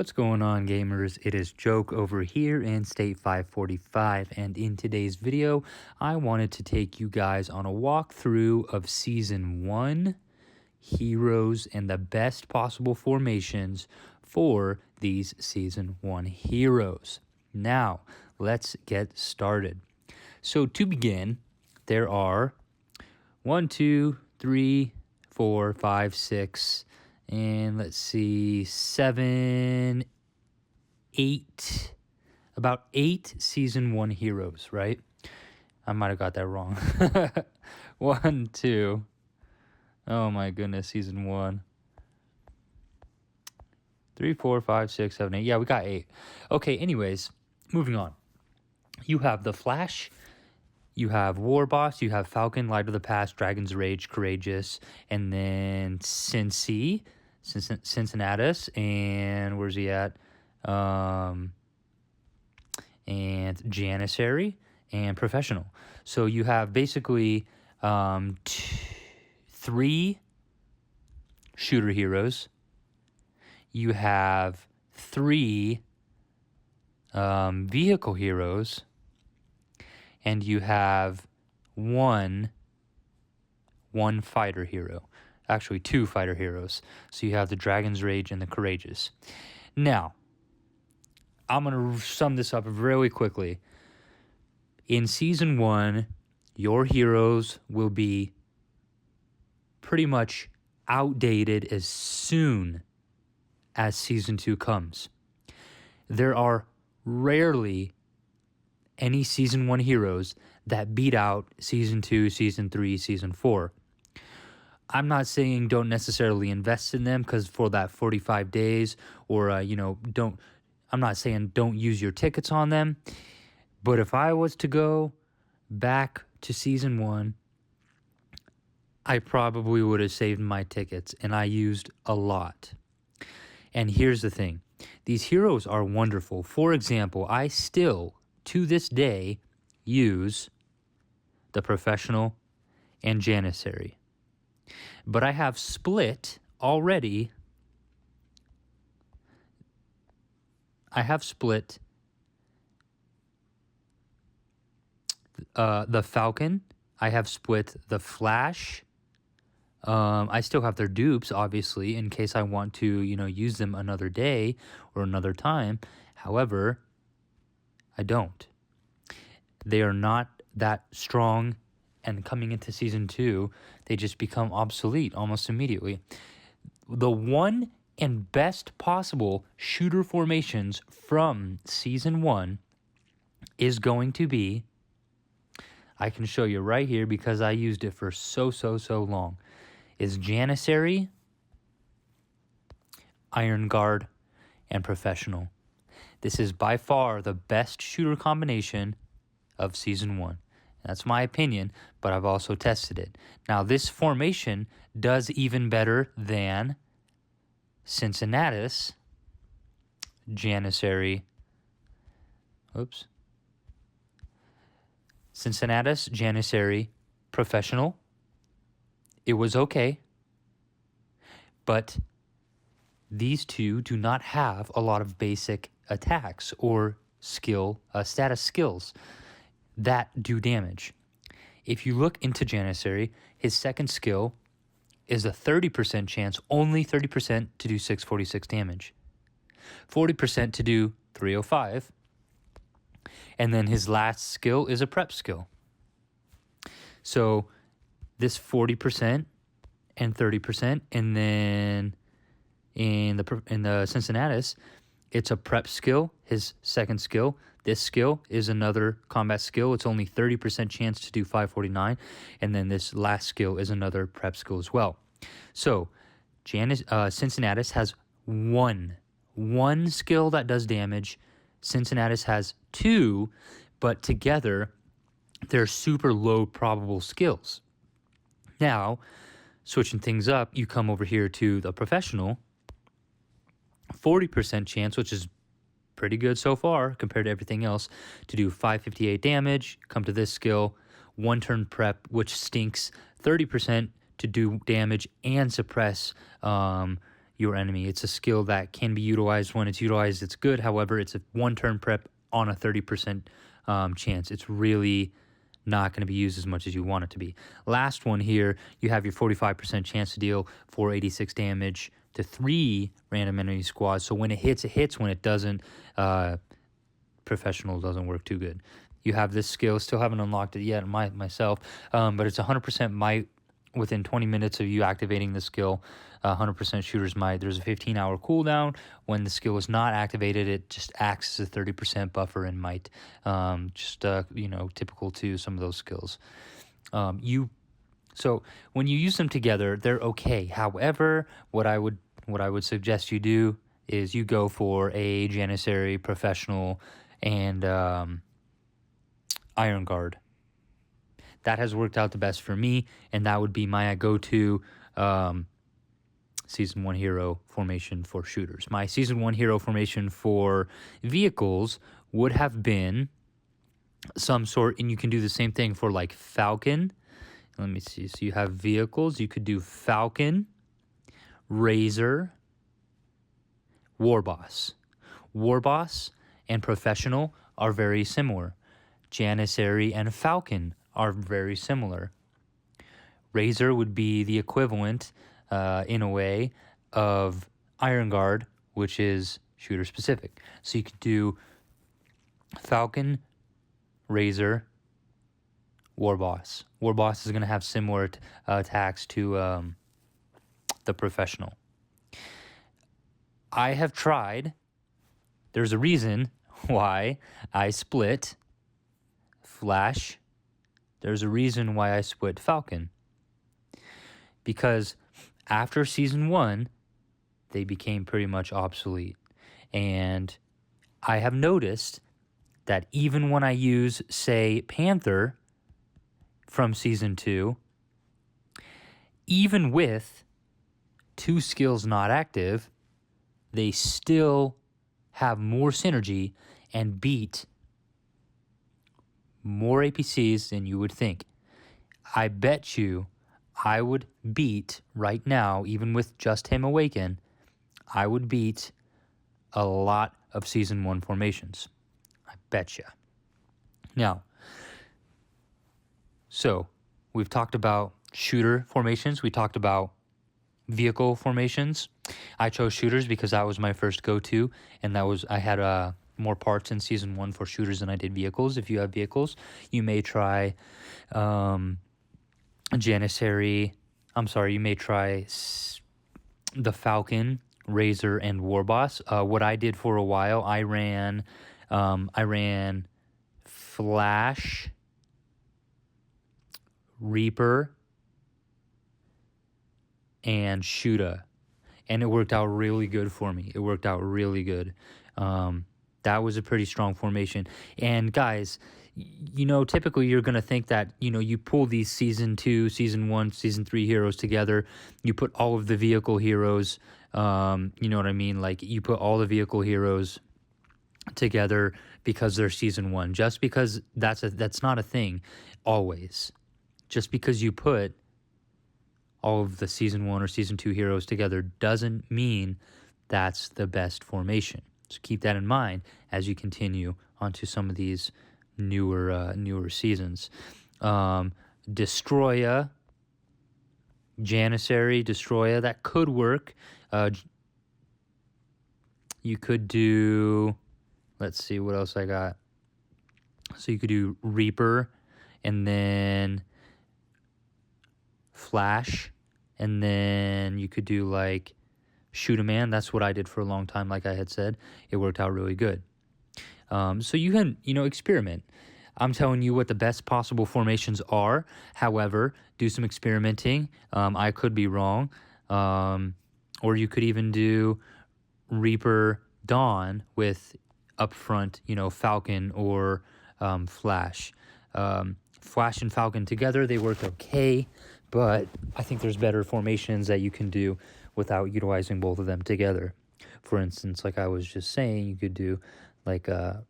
What's going on, gamers? It is Joke over here in State 545, and in today's video, I wanted to take you guys on a walkthrough of Season 1 heroes and the best possible formations for these Season 1 heroes. Now, let's get started. So to begin, there are 1, 2, 3, 4, 5, 6... and let's see, 7, 8, about 8 Season 1 heroes, right? I might have got that wrong. 1, 2, oh my goodness, Season 1. 3, 4, 5, 6, 7, 8. Yeah, we got 8. Okay, anyways, moving on. You have the Flash, you have Warboss, you have Falcon, Light of the Past, Dragon's Rage, Courageous, and then Cincy, Cincinnatus, and where's he at? And Janissary, and Professional. So you have basically 3 shooter heroes. You have 3 vehicle heroes. And you have one fighter hero. Actually, 2 fighter heroes. So you have the Dragon's Rage and the Courageous. Now, I'm going to sum this up really quickly. In Season 1, your heroes will be pretty much outdated as soon as Season 2 comes. There are rarely any Season 1 heroes that beat out Season 2, Season 3, Season 4. I'm not saying don't necessarily invest in them because for that 45 days or, I'm not saying don't use your tickets on them. But if I was to go back to Season 1, I probably would have saved my tickets, and I used a lot. And here's the thing. These heroes are wonderful. For example, I still, to this day, use the Professional and Janissary. But I have split already. I have split the Falcon. I have split the Flash. I still have their dupes, obviously, in case I want to, use them another day or another time. However, I don't. They are not that strong, and coming into Season 2, they just become obsolete almost immediately. The one and best possible shooter formations from Season 1 is going to be, I can show you right here because I used it for so long, is Janissary, Iron Guard, and Professional. This is by far the best shooter combination of Season 1. That's my opinion, but I've also tested it. Now, this formation does even better than Cincinnatus, Janissary, Cincinnatus, Janissary, Professional. It was okay, but these two do not have a lot of basic attacks or status skills that do damage. If you look into Janissary, his second skill is a 30% chance, only 30% to do 646 damage, 40% to do 305, and then his last skill is a prep skill. So this 40% and 30%, and then in the Cincinnatus, it's a prep skill, his second skill. This skill is another combat skill. It's only 30% chance to do 549. And then this last skill is another prep skill as well. So Cincinnatus has one skill that does damage. Cincinnatus has 2, but together they're super low probable skills. Now, switching things up, you come over here to the Professional. 40% chance, which is pretty good so far compared to everything else, to do 558 damage. Come to this skill, 1 turn prep, which stinks. 30% to do damage and suppress your enemy. It's a skill that can be utilized. When it's utilized, it's good. However, it's a 1-turn prep on a 30% chance. It's really not going to be used as much as you want it to be. Last one here, you have your 45% chance to deal 486 damage to 3 random enemy squads. So when it hits, it hits. When it doesn't, professional doesn't work too good. You have this skill. Still haven't unlocked it yet myself, but it's 100% might within 20 minutes of you activating the skill. 100% shooter's might. There's a 15-hour cooldown. When the skill is not activated, it just acts as a 30% buffer in might. Typical to some of those skills. So when you use them together, they're okay. However, what I would suggest you do is you go for a Janissary, Professional, and Iron Guard. That has worked out the best for me, and that would be my go-to Season 1 hero formation for shooters. My Season 1 hero formation for vehicles would have been some sort, and you can do the same thing for like Falcon. Let me see. So you have vehicles. You could do Falcon, Razor, Warboss. Warboss and Professional are very similar. Janissary and Falcon are very similar. Razor would be the equivalent, in a way, of Iron Guard, which is shooter specific. So you could do Falcon, Razor, Warboss. Warboss is going to have similar attacks to the Professional. I have tried. There's a reason why I split Flash. There's a reason why I split Falcon. Because after Season 1, they became pretty much obsolete. And I have noticed that even when I use, say, Panther from Season 2, even with 2 skills not active, they still have more synergy and beat more APCs than you would think. I bet you I would beat right now, even with just him awaken, I would beat a lot of Season 1 formations. I bet you. Now, so we've talked about shooter formations. We talked about vehicle formations. I chose shooters because that was my first go-to, and I had more parts in Season 1 for shooters than I did vehicles. If you have vehicles, you may try Janissary. You may try the Falcon, Razor, and Warboss. What I did for a while, I ran Flash, Reaper, and Shooter, and it worked out really good for me. It worked out really good. That was a pretty strong formation. And guys, typically you're going to think that, you pull these Season 2, Season 1, Season 3 heroes together. You put all of the vehicle heroes, you know what I mean? Like, you put all the vehicle heroes together because they're Season 1. Just because that's not a thing always. Just because you put all of the Season 1 or Season 2 heroes together doesn't mean that's the best formation. So keep that in mind as you continue onto some of these newer seasons. Destroyer, Janissary, Destroyer, that could work. You could do, let's see what else I got. So you could do Reaper, and then Flash, and then you could do like Shoot-A-Man. That's what I did for a long time, like I had said. It worked out really good. So you can, experiment. I'm telling you what the best possible formations are. However, do some experimenting. I could be wrong. Or you could even do Reaper Dawn with upfront, Falcon or Flash. Flash and Falcon together, they work okay, but I think there's better formations that you can do without utilizing both of them together. For instance, like I was just saying, you could do like a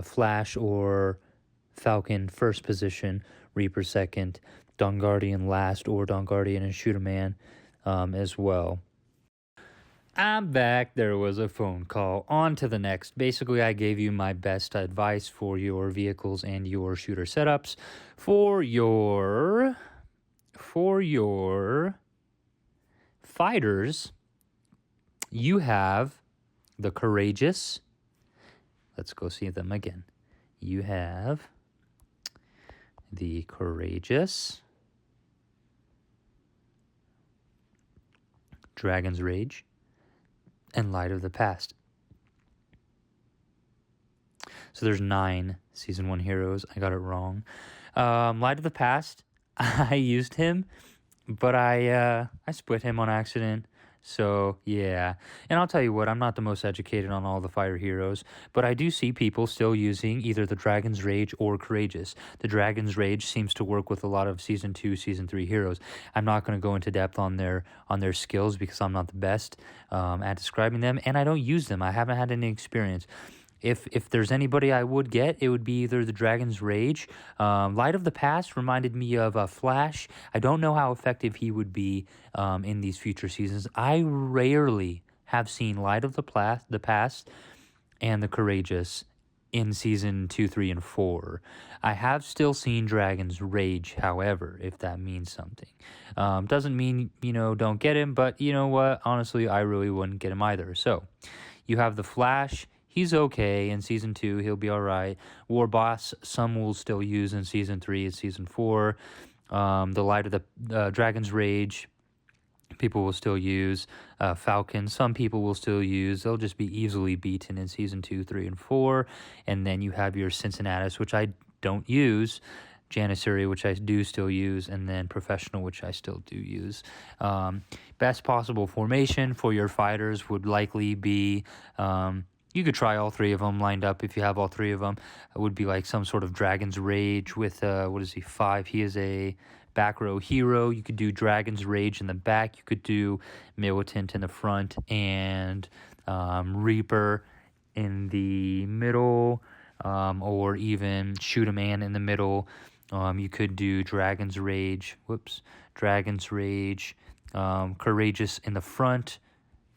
Flash or Falcon first position, Reaper second, Dawn Guardian last, or Dawn Guardian and Shoot-A-Man as well. I'm back. There was a phone call. On to the next. Basically, I gave you my best advice for your vehicles and your shooter setups. For your fighters, you have the Courageous. Let's go see them again. You have the Courageous, Dragon's Rage, and Light of the Past. So there's 9 Season 1 heroes. I got it wrong. Light of the Past, I used him, but I split him on accident. So, yeah. And I'll tell you what, I'm not the most educated on all the fire heroes, but I do see people still using either the Dragon's Rage or Courageous. The Dragon's Rage seems to work with a lot of Season 2, Season 3 heroes. I'm not going to go into depth on their skills because I'm not the best at describing them, and I don't use them. I haven't had any experience. If there's anybody I would get, it would be either the Dragon's Rage. Light of the Past reminded me of Flash. I don't know how effective he would be in these future seasons. I rarely have seen Light of the Past and the Courageous in Season 2, 3, and 4. I have still seen Dragon's Rage, however, if that means something. Doesn't mean, don't get him, but you know what? Honestly, I really wouldn't get him either. So, you have the Flash. He's okay in Season 2. He'll be all right. Warboss, some will still use in Season 3 and Season 4. The Light of the Dragon's Rage, people will still use. Falcon, some people will still use. They'll just be easily beaten in Season 2, 3, and 4. And then you have your Cincinnatus, which I don't use. Janissary, which I do still use, and then Professional, which I still do use. Best possible formation for your fighters would likely be... you could try all 3 of them lined up if you have all 3 of them. It would be like some sort of Dragon's Rage with, 5? He is a back row hero. You could do Dragon's Rage in the back. You could do Militant in the front and Reaper in the middle, or even Shoot a Man in the middle. You could do Dragon's Rage, Courageous in the front.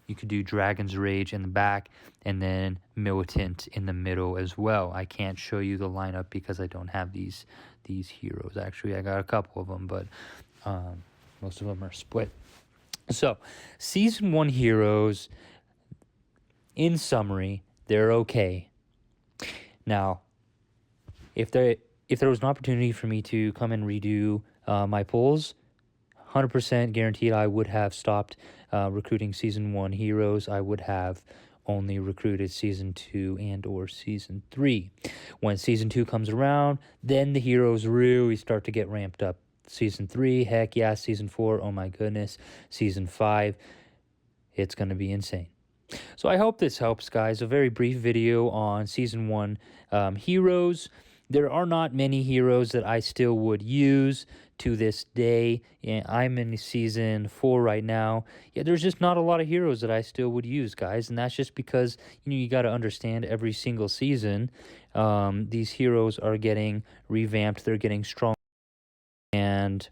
You could do Dragon's Rage in the back, and then Militant in the middle as well. I can't show you the lineup because I don't have these heroes. Actually, I got a couple of them, but most of them are split. So, Season 1 heroes, in summary, they're okay. Now, if there was an opportunity for me to come and redo my polls, 100% guaranteed I would have stopped recruiting Season 1 heroes. I would have only recruited Season 2 and or Season 3. When Season 2 comes around, then the heroes really start to get ramped up. Season 3, heck yeah. Season 4, oh my goodness. Season 5, it's going to be insane. So I hope this helps, guys. A very brief video on Season 1 heroes. There are not many heroes that I still would use to this day. I'm in Season 4 right now. Yeah, there's just not a lot of heroes that I still would use, guys. And that's just because, you got to understand every single season, these heroes are getting revamped. They're getting strong. And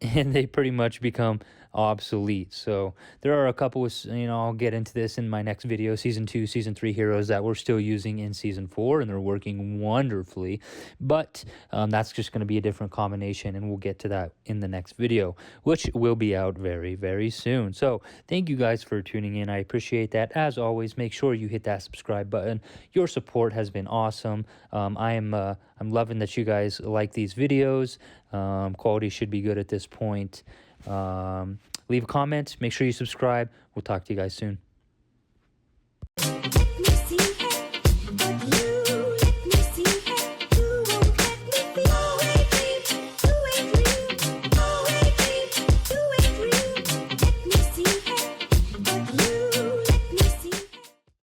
they pretty much become obsolete. So there are a couple of, I'll get into this in my next video, Season 2, Season 3 heroes that we're still using in Season 4, and they're working wonderfully. But that's just going to be a different combination, and we'll get to that in the next video, which will be out very, very soon. So thank you guys for tuning in. I appreciate that. As always, make sure you hit that subscribe button. Your support has been awesome. I'm loving that you guys like these videos. Quality should be good at this point. Leave a comment. Make sure you subscribe. We'll talk to you guys soon.